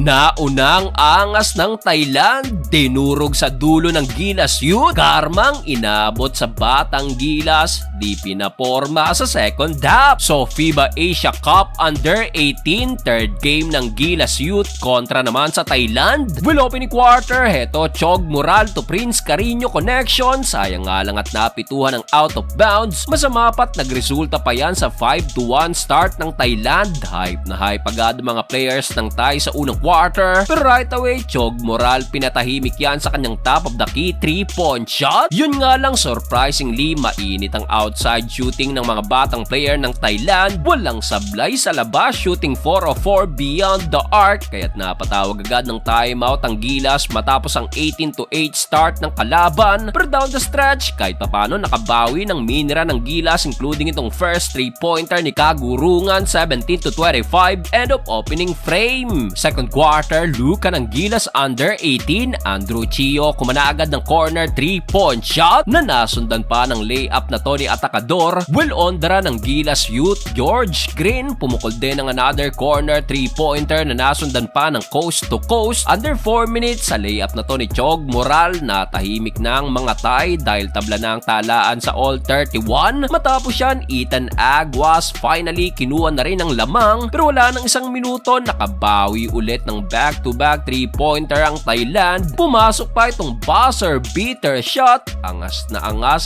Naunang angas ng Thailand, dinurog sa dulo ng Gilas Youth. Karmang inabot sa Batang Gilas, di pinaporma sa second half. So FIBA Asia Cup Under-18, third game ng Gilas Youth kontra naman sa Thailand. Well, opening quarter, heto Chog Moral to Prince Carino connection. Sayang nga lang at napituhan ng out of bounds. Masama pa't nagresulta pa yan sa 5-1 start ng Thailand. Hype na hype agad mga players ng Thai sa unang quarter. Pero right away, Chog Moral pinatahimik yan sa kanyang top of the key 3-point shot. Yun nga lang, surprisingly, mainit ang outside shooting ng mga batang player ng Thailand. Walang sablay sa labas, shooting 4 of 4 beyond the arc. Kaya't napatawag agad ng timeout ang Gilas matapos ang 18-8 start ng kalaban. Pero down the stretch, kahit papano nakabawi ng minira ng Gilas, including itong first 3-pointer ni Kagurungan, 17-25, end of opening frame. Second quarter, Luka ng Gilas Under-18, Andrew Chio kumana agad ng corner 3-point shot na nasundan pa ng layup na to ni Atacador. Well on the run ng Gilas Youth, George Green pumukol din ng another corner 3-pointer na nasundan pa ng coast to coast. Under 4 minutes sa layup na to ni Chog Moral, na tahimik ng mga Thai dahil tabla na ang talaan sa all 31. Matapos yan, Ethan Aguas finally kinuha na rin ang lamang, pero wala nang isang minuto, nakabawi ulit ng back-to-back 3-pointer ang Thailand. Pumasok pa itong buzzer beater shot, angas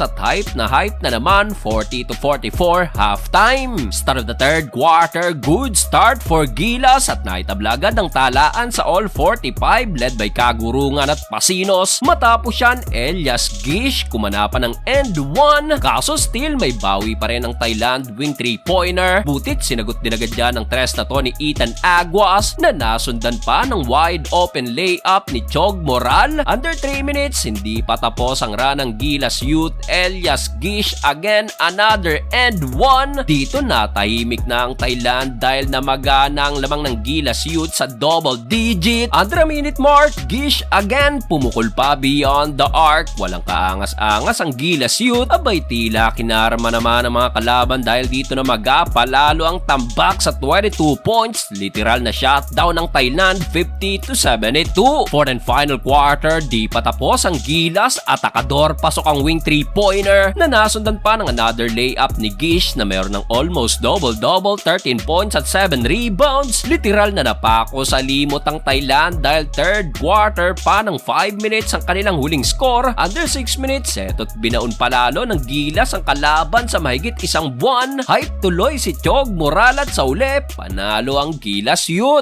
at hype na naman, 40-44 halftime. Start of the third quarter, good start for Gilas at naitabla agad ang talaan sa all 45 led by Kagurungan at Pasinos. Matapos yan, Elias Gish kumana pa ng end 1, kaso still may bawi pa rin ang Thailand wing 3-pointer. Butit sinagot din agad yan ng tres na to ni Ethan Aguas na nasundan pa ng wide open layup ni Chog Moral. Under 3 minutes, hindi pa tapos ang run ng Gilas Youth. Elias Gish again, another end 1. Dito na tahimik na ang Thailand dahil namagana ang lamang ng Gilas Youth sa double digit. Under a minute mark, Gish again pumukol pa beyond the arc. Walang kaangas-angas ang Gilas Youth. Abay tila kinarma naman ang mga kalaban dahil dito na palalo ang tambak sa 22 points. Literal na shutdown ng Thailand, 50-72. Fourth and final quarter, di pa tapos ang Gilas. Atacador pasok ang wing 3-pointer na nasundan pa ng another layup ni Gish na meron ng almost double-double, 13 points at 7 rebounds. Literal na napako sa limot ang Thailand dahil third quarter pa ng 5 minutes ang kanilang huling score. Under 6 minutes, eto't binaon palalo ng Gilas ang kalaban sa mahigit isang buwan. Hype tuloy si Chog Moral at sa uli, panalo ang Gilas Youth.